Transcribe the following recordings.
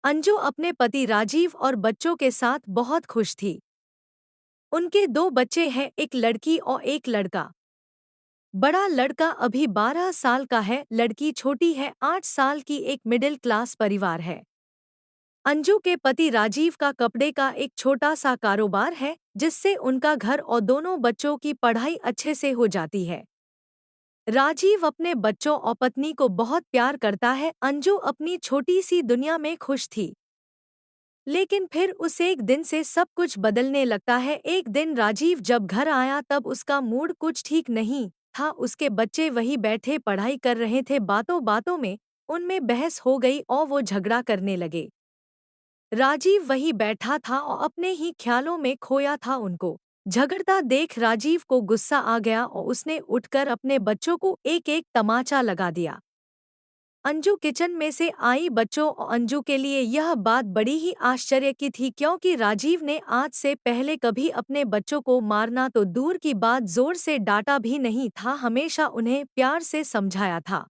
अंजू अपने पति राजीव और बच्चों के साथ बहुत खुश थी। उनके दो बच्चे हैं, एक लड़की और एक लड़का। बड़ा लड़का अभी 12 साल का है, लड़की छोटी है 8 साल की। एक मिडिल क्लास परिवार है। अंजू के पति राजीव का कपड़े का एक छोटा सा कारोबार है, जिससे उनका घर और दोनों बच्चों की पढ़ाई अच्छे से हो जाती है। राजीव अपने बच्चों और पत्नी को बहुत प्यार करता है। अंजू अपनी छोटी सी दुनिया में खुश थी। लेकिन फिर उस एक दिन से सब कुछ बदलने लगता है। एक दिन राजीव जब घर आया तब उसका मूड कुछ ठीक नहीं था। उसके बच्चे वहीं बैठे पढ़ाई कर रहे थे। बातों बातों में उनमें बहस हो गई और वो झगड़ा करने लगे। राजीव वहीं बैठा था और अपने ही ख्यालों में खोया था। उनको झगड़ता देख राजीव को गुस्सा आ गया और उसने उठकर अपने बच्चों को एक एक तमाचा लगा दिया। अंजू किचन में से आई। बच्चों और अंजू के लिए यह बात बड़ी ही आश्चर्य की थी, क्योंकि राजीव ने आज से पहले कभी अपने बच्चों को मारना तो दूर की बात जोर से डांटा भी नहीं था। हमेशा उन्हें प्यार से समझाया था।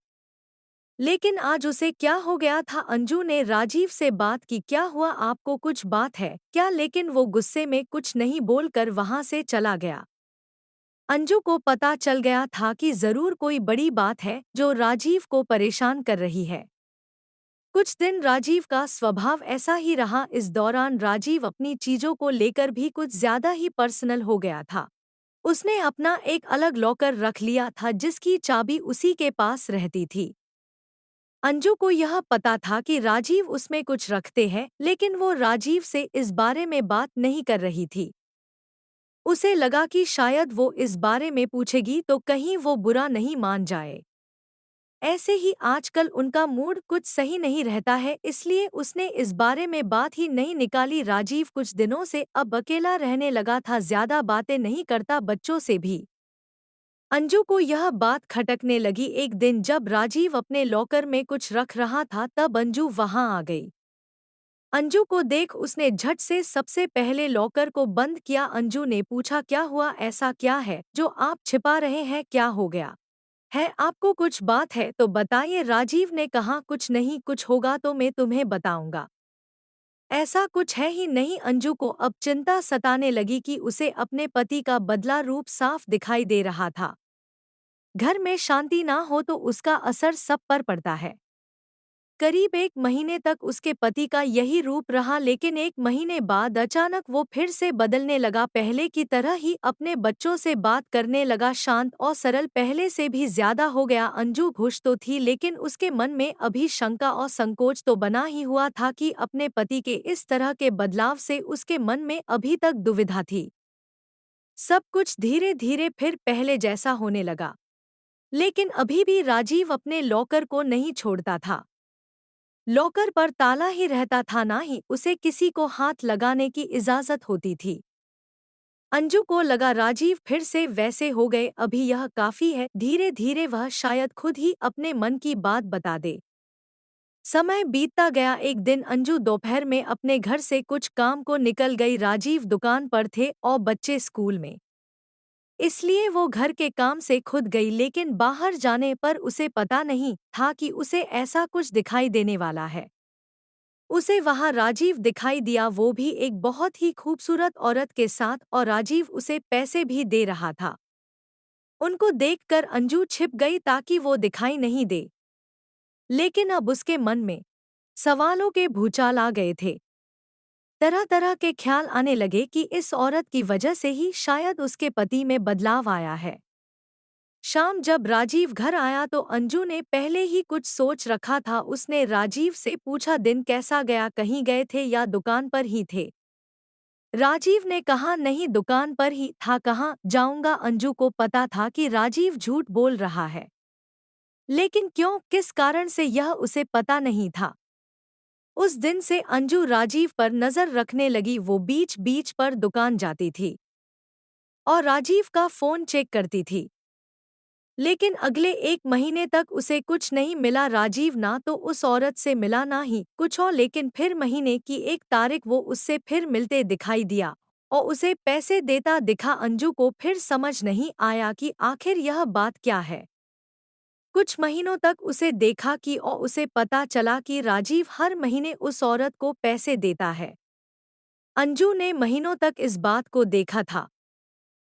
लेकिन आज उसे क्या हो गया था? अंजू ने राजीव से बात की, क्या हुआ, आपको कुछ बात है क्या? लेकिन वो गुस्से में कुछ नहीं बोलकर वहां से चला गया। अंजू को पता चल गया था कि जरूर कोई बड़ी बात है जो राजीव को परेशान कर रही है। कुछ दिन राजीव का स्वभाव ऐसा ही रहा। इस दौरान राजीव अपनी चीजों को लेकर भी कुछ ज्यादा ही पर्सनल हो गया था। उसने अपना एक अलग लॉकर रख लिया था, जिसकी चाबी उसी के पास रहती थी। अंजू को यह पता था कि राजीव उसमें कुछ रखते हैं, लेकिन वो राजीव से इस बारे में बात नहीं कर रही थी। उसे लगा कि शायद वो इस बारे में पूछेगी तो कहीं वो बुरा नहीं मान जाए। ऐसे ही आजकल उनका मूड कुछ सही नहीं रहता है, इसलिए उसने इस बारे में बात ही नहीं निकाली। राजीव कुछ दिनों से अब अकेला रहने लगा था, ज्यादा बातें नहीं करता बच्चों से भी। अंजू को यह बात खटकने लगी। एक दिन जब राजीव अपने लॉकर में कुछ रख रहा था तब अंजू वहां आ गई। अंजू को देख उसने झट से सबसे पहले लॉकर को बंद किया। अंजू ने पूछा, क्या हुआ, ऐसा क्या है जो आप छिपा रहे हैं? क्या हो गया है? आपको कुछ बात है तो बताइए। राजीव ने कहा, कुछ नहीं, कुछ होगा तो मैं तुम्हें बताऊंगा। ऐसा कुछ है ही नहीं। अंजू को अब चिंता सताने लगी कि उसे अपने पति का बदला रूप साफ दिखाई दे रहा था। घर में शांति ना हो तो उसका असर सब पर पड़ता है। करीब एक महीने तक उसके पति का यही रूप रहा, लेकिन एक महीने बाद अचानक वो फिर से बदलने लगा। पहले की तरह ही अपने बच्चों से बात करने लगा, शांत और सरल पहले से भी ज्यादा हो गया। अंजू खुश तो थी, लेकिन उसके मन में अभी शंका और संकोच तो बना ही हुआ था कि अपने पति के इस तरह के बदलाव से उसके मन में अभी तक दुविधा थी। सब कुछ धीरे धीरे फिर पहले जैसा होने लगा, लेकिन अभी भी राजीव अपने लॉकर को नहीं छोड़ता था। लॉकर पर ताला ही रहता था, ना ही उसे किसी को हाथ लगाने की इजाजत होती थी। अंजू को लगा राजीव फिर से वैसे हो गए, अभी यह काफी है। धीरे धीरे वह शायद खुद ही अपने मन की बात बता दे। समय बीतता गया। एक दिन अंजू दोपहर में अपने घर से कुछ काम को निकल गई। राजीव दुकान पर थे और बच्चे स्कूल में, इसलिए वो घर के काम से खुद गई। लेकिन बाहर जाने पर उसे पता नहीं था कि उसे ऐसा कुछ दिखाई देने वाला है। उसे वहां राजीव दिखाई दिया, वो भी एक बहुत ही खूबसूरत औरत के साथ, और राजीव उसे पैसे भी दे रहा था। उनको देखकर अंजू छिप गई ताकि वो दिखाई नहीं दे। लेकिन अब उसके मन में सवालों के भूचाल आ गए थे। तरह तरह के ख्याल आने लगे कि इस औरत की वजह से ही शायद उसके पति में बदलाव आया है। शाम जब राजीव घर आया तो अंजू ने पहले ही कुछ सोच रखा था। उसने राजीव से पूछा, दिन कैसा गया, कहीं गए थे या दुकान पर ही थे? राजीव ने कहा, नहीं, दुकान पर ही था, कहाँ जाऊंगा। अंजू को पता था कि राजीव झूठ बोल रहा है, लेकिन क्यों, किस कारण से, यह उसे पता नहीं था। उस दिन से अंजू राजीव पर नजर रखने लगी। वो बीच बीच पर दुकान जाती थी और राजीव का फोन चेक करती थी। लेकिन अगले एक महीने तक उसे कुछ नहीं मिला। राजीव ना तो उस औरत से मिला, ना ही कुछ और। लेकिन फिर महीने की एक तारीख वो उससे फिर मिलते दिखाई दिया और उसे पैसे देता दिखा। अंजू को फिर समझ नहीं आया कि आखिर यह बात क्या है। कुछ महीनों तक उसे देखा कि और उसे पता चला कि राजीव हर महीने उस औरत को पैसे देता है। अंजू ने महीनों तक इस बात को देखा था।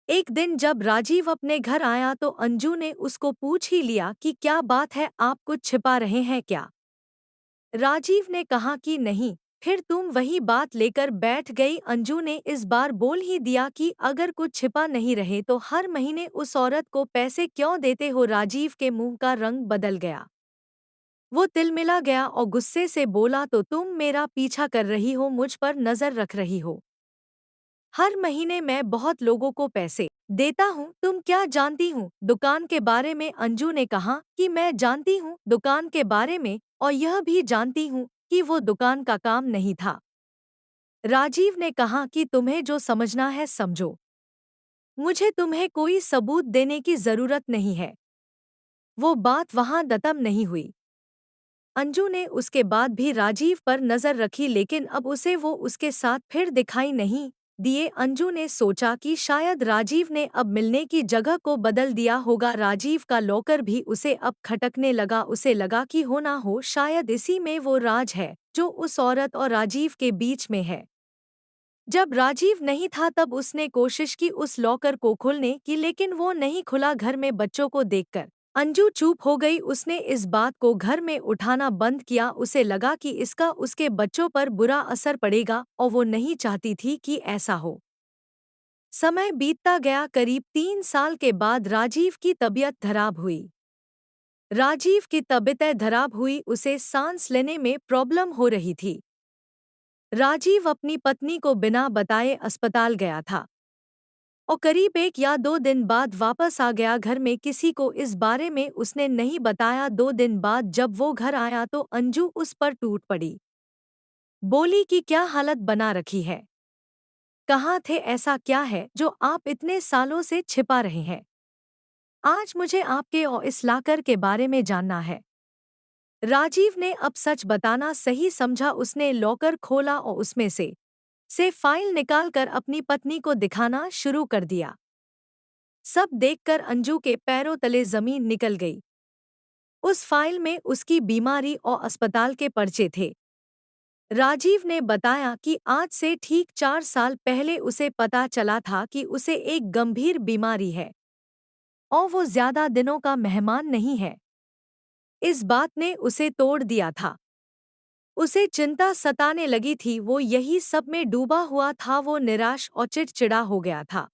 एक दिन जब राजीव अपने घर आया तो अंजू ने उसको पूछ ही लिया कि क्या बात है, आप कुछ छिपा रहे हैं क्या? राजीव ने कहा कि नहीं, फिर तुम वही बात लेकर बैठ गई। अंजू ने इस बार बोल ही दिया कि अगर कुछ छिपा नहीं रहे तो हर महीने उस औरत को पैसे क्यों देते हो? राजीव के मुंह का रंग बदल गया। वो तिलमिला गया और गुस्से से बोला, तो तुम मेरा पीछा कर रही हो, मुझ पर नजर रख रही हो। हर महीने मैं बहुत लोगों को पैसे देता हूँ, तुम क्या जानती हूँ दुकान के बारे में? अंजू ने कहा कि मैं जानती हूँ दुकान के बारे में, और यह भी जानती हूँ कि वो दुकान का काम नहीं था। राजीव ने कहा कि तुम्हें जो समझना है समझो, मुझे तुम्हें कोई सबूत देने की जरूरत नहीं है। वो बात वहां खत्म नहीं हुई। अंजू ने उसके बाद भी राजीव पर नजर रखी, लेकिन अब उसे वो उसके साथ फिर दिखाई नहीं दिए। अंजू ने सोचा कि शायद राजीव ने अब मिलने की जगह को बदल दिया होगा। राजीव का लॉकर भी उसे अब खटकने लगा। उसे लगा कि हो ना हो शायद इसी में वो राज है जो उस औरत और राजीव के बीच में है। जब राजीव नहीं था तब उसने कोशिश की उस लॉकर को खोलने की, लेकिन वो नहीं खुला। घर में बच्चों को देखकर अंजू चुप हो गई। उसने इस बात को घर में उठाना बंद किया। उसे लगा कि इसका उसके बच्चों पर बुरा असर पड़ेगा और वो नहीं चाहती थी कि ऐसा हो। समय बीतता गया। करीब 3 साल के बाद राजीव की तबीयत खराब हुई। राजीव की तबीयत खराब हुई, उसे सांस लेने में प्रॉब्लम हो रही थी। राजीव अपनी पत्नी को बिना बताए अस्पताल गया था और करीब 1 या 2 दिन बाद वापस आ गया। घर में किसी को इस बारे में उसने नहीं बताया। 2 दिन बाद जब वो घर आया तो अंजू उस पर टूट पड़ी। बोली कि क्या हालत बना रखी है, कहाँ थे, ऐसा क्या है जो आप इतने सालों से छिपा रहे हैं? आज मुझे आपके और इस लाकर के बारे में जानना है। राजीव ने अब सच बताना सही समझा। उसने लॉकर खोला और उसमें से फाइल निकालकर अपनी पत्नी को दिखाना शुरू कर दिया। सब देखकर अंजू के पैरों तले जमीन निकल गई। उस फाइल में उसकी बीमारी और अस्पताल के पर्चे थे। राजीव ने बताया कि आज से ठीक 4 साल पहले उसे पता चला था कि उसे एक गंभीर बीमारी है और वो ज्यादा दिनों का मेहमान नहीं है। इस बात ने उसे तोड़ दिया था। उसे चिंता सताने लगी थी। वो यही सब में डूबा हुआ था। वो निराश और चिड़चिड़ा हो गया था।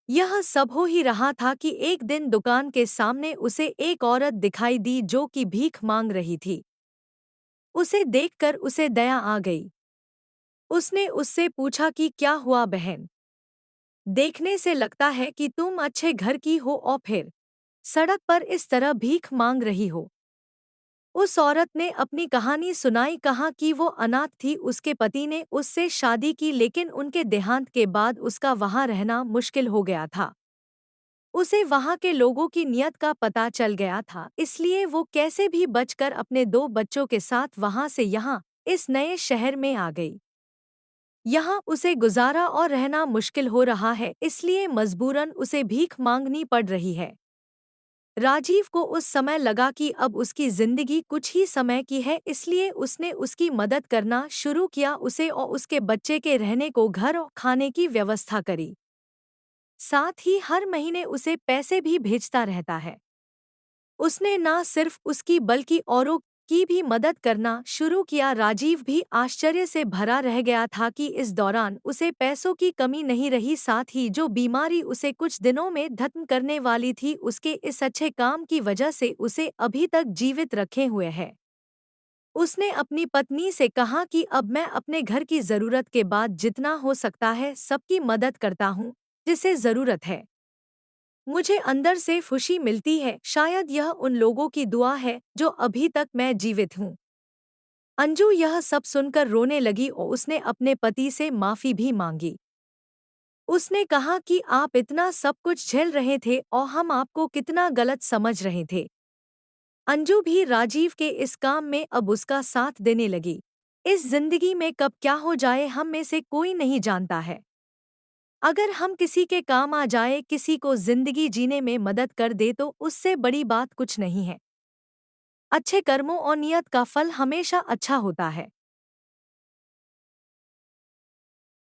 यह सब हो ही रहा था कि एक दिन दुकान के सामने उसे एक औरत दिखाई दी जो कि भीख मांग रही थी। उसे देखकर उसे दया आ गई। उसने उससे पूछा कि क्या हुआ बहन, देखने से लगता है कि तुम अच्छे घर की हो और फिर सड़क पर इस तरह भीख मांग रही हो। उस औरत ने अपनी कहानी सुनाई। कहा कि वो अनाथ थी, उसके पति ने उससे शादी की, लेकिन उनके देहांत के बाद उसका वहां रहना मुश्किल हो गया था। उसे वहां के लोगों की नियत का पता चल गया था, इसलिए वो कैसे भी बचकर अपने 2 बच्चों के साथ वहां से यहाँ इस नए शहर में आ गई। यहाँ उसे गुजारा और रहना मुश्किल हो रहा है, इसलिए मजबूरन उसे भीख मांगनी पड़ रही है। राजीव को उस समय लगा कि अब उसकी जिंदगी कुछ ही समय की है, इसलिए उसने उसकी मदद करना शुरू किया। उसे और उसके बच्चे के रहने को घर और खाने की व्यवस्था करी। साथ ही हर महीने उसे पैसे भी भेजता रहता है। उसने ना सिर्फ उसकी बल्कि औरों की भी मदद करना शुरू किया। राजीव भी आश्चर्य से भरा रह गया था कि इस दौरान उसे पैसों की कमी नहीं रही। साथ ही जो बीमारी उसे कुछ दिनों में खत्म करने वाली थी, उसके इस अच्छे काम की वजह से उसे अभी तक जीवित रखे हुए है। उसने अपनी पत्नी से कहा कि अब मैं अपने घर की जरूरत के बाद जितना हो सकता है सबकी मदद करता हूँ जिसे जरूरत है। मुझे अंदर से खुशी मिलती है, शायद यह उन लोगों की दुआ है जो अभी तक मैं जीवित हूँ। अंजू यह सब सुनकर रोने लगी और उसने अपने पति से माफी भी मांगी। उसने कहा कि आप इतना सब कुछ झेल रहे थे और हम आपको कितना गलत समझ रहे थे। अंजू भी राजीव के इस काम में अब उसका साथ देने लगी। इस जिंदगी में कब क्या हो जाए हम में से कोई नहीं जानता है। अगर हम किसी के काम आ जाए, किसी को जिंदगी जीने में मदद कर दे तो उससे बड़ी बात कुछ नहीं है। अच्छे कर्मों और नियत का फल हमेशा अच्छा होता है।